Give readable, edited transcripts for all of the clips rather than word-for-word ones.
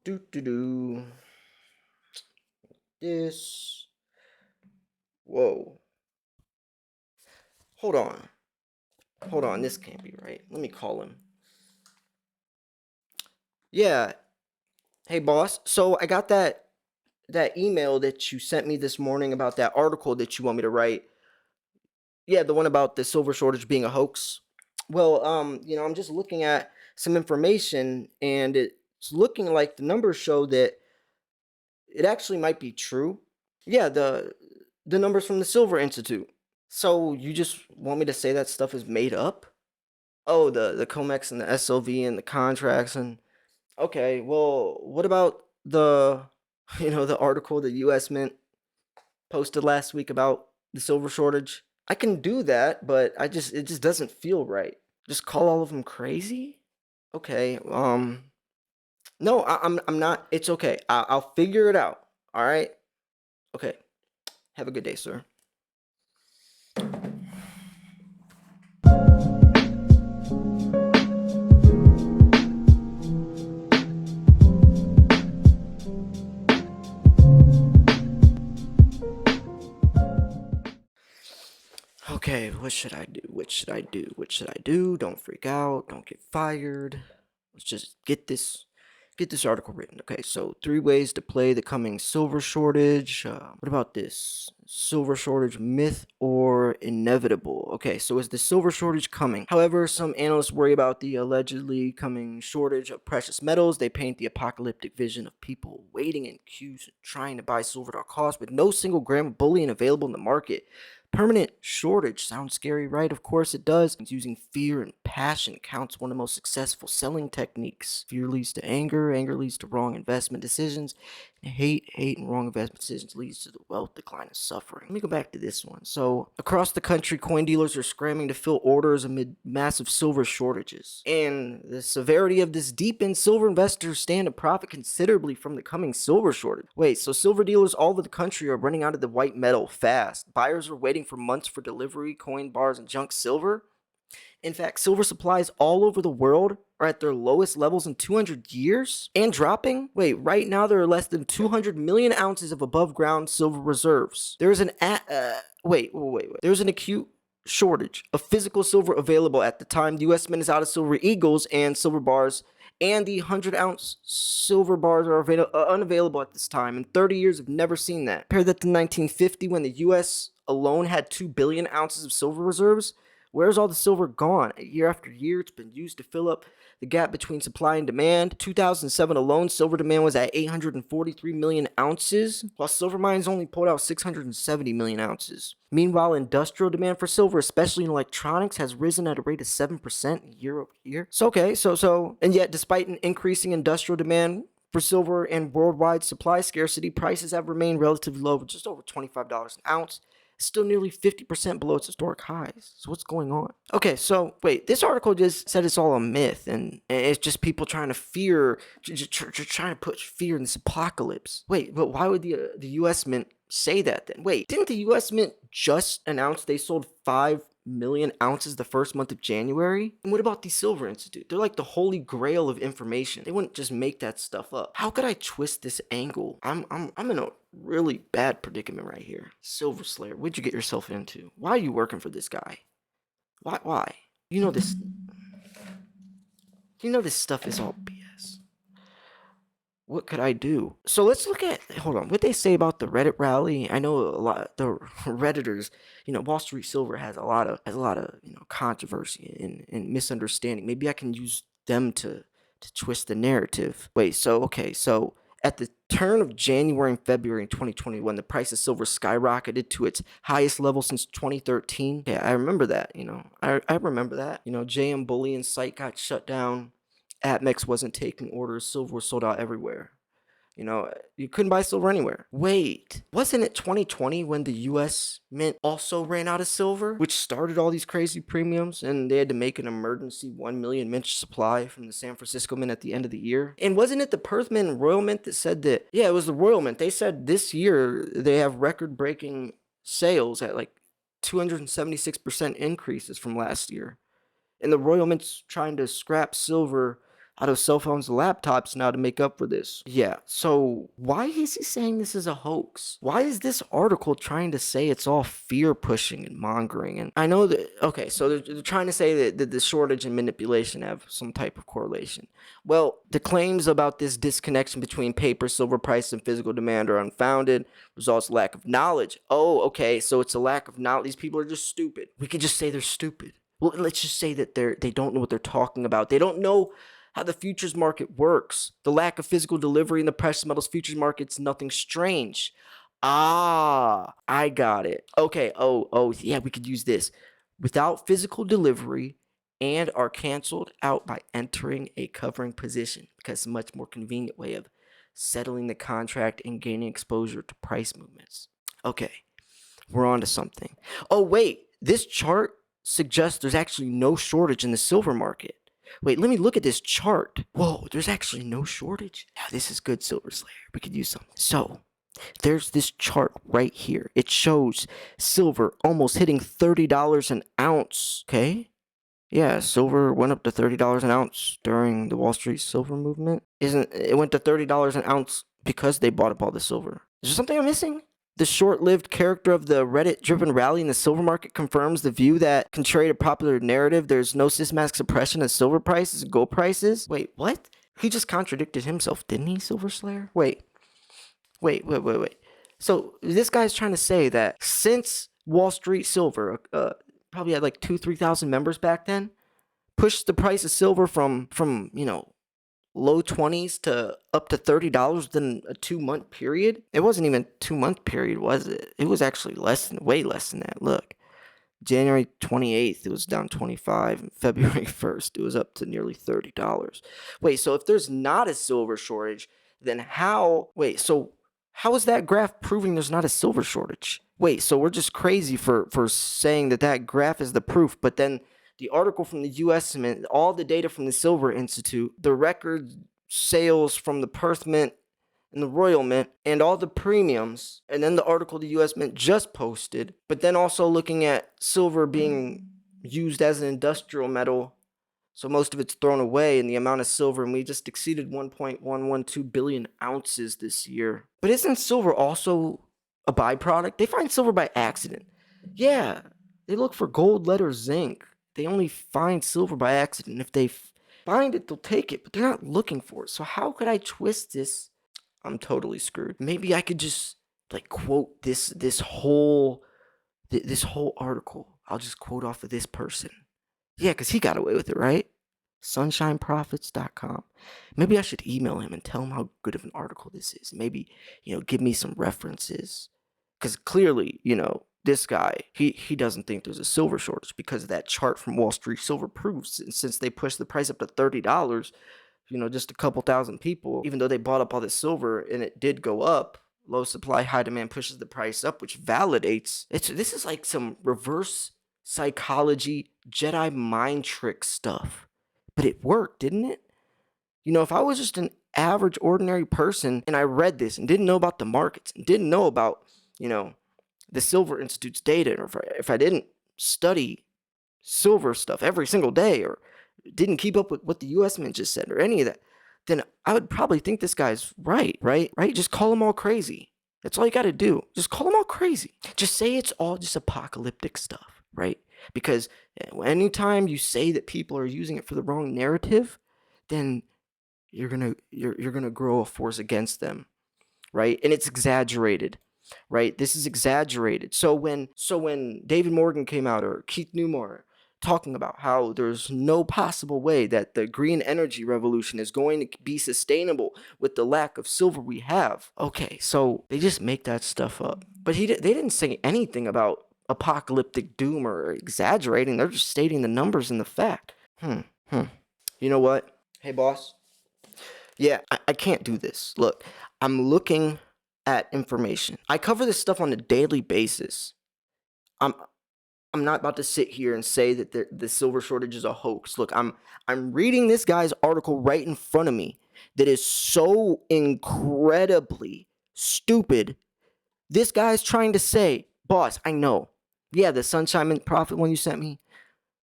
Do do do. This. Whoa. Hold on. Hold on. This can't be right. Let me call him. Yeah. Hey, boss. So I got that email that you sent me this morning about that article that you want me to write. Yeah, the one about the silver shortage being a hoax. Well, I'm just looking at some information, and it's looking like the numbers show that it actually might be true. Yeah, the numbers from the Silver Institute. So you just want me to say that stuff is made up? Oh, the Comex and the SLV and the contracts and okay, well, what about the the article the US Mint posted last week about the silver shortage? I can do that, but it just doesn't feel right. Just call all of them crazy? Okay, no, I'm not. It's okay. I'll figure it out. All right. Okay. Have a good day, sir. Okay, what should I do? What should I do? What should I do? Don't freak out. Don't get fired. Let's just get this article written. Okay, so 3 ways to play the coming silver shortage. What about this? Silver shortage myth or inevitable? Okay, so is the silver shortage coming? However, some analysts worry about the allegedly coming shortage of precious metals. They paint the apocalyptic vision of people waiting in queues trying to buy silver at all costs with no single gram of bullion available in the market. Permanent shortage sounds scary, right? Of course it does. Using fear and passion counts one of the most successful selling techniques. Fear leads to anger, anger leads to wrong investment decisions, and hate and wrong investment decisions leads to the wealth decline and suffering. Let me go back to this one. So, across the country, coin dealers are scrambling to fill orders amid massive silver shortages. And the severity of this deepens silver investors stand to profit considerably from the coming silver shortage. Wait, so silver dealers all over the country are running out of the white metal fast. Buyers are waiting for months for delivery, coin bars, and junk silver. In fact, silver supplies all over the world are at their lowest levels in 200 years and dropping. Wait, right now there are less than 200 million ounces of above ground silver reserves. There's an wait. There's an acute shortage of physical silver available at the time. The U.S. Mint is out of silver eagles and silver bars, and the 100-ounce silver bars are unavailable at this time. In 30 years, I've never seen that. Compare that to 1950 when the U.S. alone had 2 billion ounces of silver reserves. Where's all the silver gone? Year after year, it's been used to fill up the gap between supply and demand. 2007 alone, silver demand was at 843 million ounces, while silver mines only pulled out 670 million ounces. Meanwhile, industrial demand for silver, especially in electronics, has risen at a rate of 7% year over year. And yet, despite an increasing industrial demand for silver and worldwide supply scarcity, prices have remained relatively low, just over $25 an ounce, still nearly 50% below its historic highs. So what's going on? Okay, so wait, this article just said it's all a myth, and it's just people trying to trying to put fear in this apocalypse. Wait, but why would the U.S. Mint say that then? Wait, didn't the U.S. Mint just announce they sold 5 million ounces the first month of January? And what about the Silver Institute? They're like the holy grail of information. They wouldn't just make that stuff up. How could I twist this angle? I'm in a really bad predicament right here. Silver Slayer, what'd you get yourself into? Why are you working for this guy? Why? You know this stuff is all BS. What could I do? So let's look at hold on, what they say about the Reddit rally. I know a lot the Redditors, Wall Street Silver has a lot of controversy and misunderstanding. Maybe I can use them to twist the narrative. Wait, so okay, so at the turn of January and February in 2021, the price of silver skyrocketed to its highest level since 2013. Yeah, I remember that, I remember that. JM Bullion site got shut down. Atmex wasn't taking orders. Silver was sold out everywhere. You couldn't buy silver anywhere. Wait, wasn't it 2020 when the US Mint also ran out of silver, which started all these crazy premiums, and they had to make an emergency 1 million mint supply from the San Francisco Mint at the end of the year? And wasn't it the Perth Mint and Royal Mint that said that? Yeah, it was the Royal Mint. They said this year they have record-breaking sales at like 276% increases from last year. And the Royal Mint's trying to scrap silver out of cell phones and laptops now to make up for this. Yeah, so why is he saying this is a hoax? Why is this article trying to say it's all fear pushing and mongering? And I know that, okay, so they're trying to say that the shortage and manipulation have some type of correlation. Well, the claims about this disconnection between paper, silver price, and physical demand are unfounded, results lack of knowledge. Oh, okay, so it's a lack of knowledge. These people are just stupid. We could just say they're stupid. Well, let's just say that they don't know what they're talking about. They don't know how the futures market works. The lack of physical delivery in the precious metals futures market's nothing strange. Ah, I got it. Okay, yeah, we could use this. Without physical delivery and are canceled out by entering a covering position because it's a much more convenient way of settling the contract and gaining exposure to price movements. Okay, we're on to something. Oh, wait, this chart suggests there's actually no shortage in the silver market. Wait, let me look at this chart. Whoa, there's actually no shortage? Now, this is good, Silver Slayer. We could use something. So, there's this chart right here. It shows silver almost hitting $30 an ounce, okay? Yeah, silver went up to $30 an ounce during the Wall Street silver movement. It went to $30 an ounce because they bought up all the silver. Is there something I'm missing? The short-lived character of the Reddit-driven rally in the silver market confirms the view that, contrary to popular narrative, there's no systematic suppression of silver prices and gold prices. Wait, what? He just contradicted himself, didn't he, Silver Slayer? Wait. So this guy's trying to say that since Wall Street Silver, probably had like 3,000 members back then, pushed the price of silver from low 20s to up to $30 within a 2-month period. It wasn't even a 2-month period, was it? It was actually way less than that. Look, January 28th, it was down 25, and February 1st, it was up to nearly $30. Wait, so if there's not a silver shortage, then how is that graph proving there's not a silver shortage? Wait, so we're just crazy for saying that graph is the proof, but then the article from the U.S. Mint, all the data from the Silver Institute, the record sales from the Perth Mint and the Royal Mint, and all the premiums, and then the article the U.S. Mint just posted, but then also looking at silver being used as an industrial metal, so most of it's thrown away, and the amount of silver, and we just exceeded 1.112 billion ounces this year. But isn't silver also a byproduct? They find silver by accident. Yeah, they look for gold, lead, or zinc. They only find silver by accident. If they find it, they'll take it, but they're not looking for it. So how could I twist this? I'm totally screwed. Maybe I could just quote this whole article. I'll just quote off of this person. Yeah, because he got away with it, right? sunshineprofits.com. Maybe I should email him and tell him how good of an article this is. Maybe, give me some references. Because clearly, this guy, he doesn't think there's a silver shortage because of that chart from Wall Street Silver proves. And since they pushed the price up to $30, just a couple thousand people, even though they bought up all this silver and it did go up, low supply, high demand pushes the price up, which validates. This is like some reverse psychology, Jedi mind trick stuff. But it worked, didn't it? If I was just an average, ordinary person and I read this and didn't know about the markets and didn't know about, the Silver Institute's data, or if I didn't study silver stuff every single day or didn't keep up with what the U.S. Mint just said or any of that, then I would probably think this guy's right? Just call them all crazy. That's all you got to do. Just call them all crazy. Just say it's all just apocalyptic stuff, right? Because anytime you say that people are using it for the wrong narrative, then you're gonna grow a force against them, right? And it's exaggerated, right? This is exaggerated. So when David Morgan came out, or Keith Newmar, talking about how there's no possible way that the green energy revolution is going to be sustainable with the lack of silver we have. Okay, so they just make that stuff up. But they didn't say anything about apocalyptic doom or exaggerating. They're just stating the numbers and the fact. You know what? Hey, boss. Yeah, I can't do this. Look, I'm looking at information. I cover this stuff on a daily basis. I'm not about to sit here and say that the silver shortage is a hoax. Look, I'm reading this guy's article right in front of me that is so incredibly stupid. This guy's trying to say, boss, I know. Yeah, the Sunshine Mint Profit one you sent me.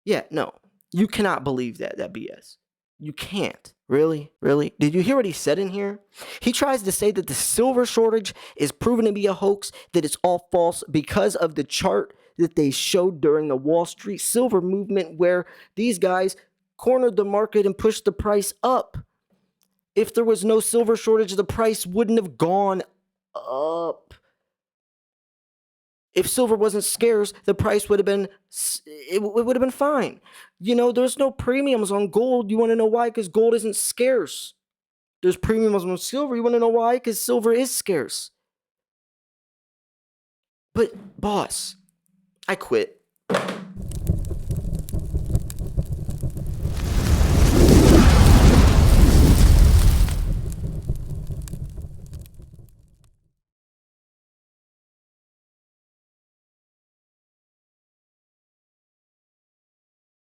Yeah, no. You cannot believe that BS. You can't. Really? Really? Did you hear what he said in here? He tries to say that the silver shortage is proven to be a hoax, that it's all false because of the chart that they showed during the Wall Street silver movement where these guys cornered the market and pushed the price up. If there was no silver shortage, the price wouldn't have gone up. If silver wasn't scarce, the price would have been it would have been fine. There's no premiums on gold. You want to know why? Because gold isn't scarce. There's premiums on silver. You want to know why? Because silver is scarce. But boss, I quit.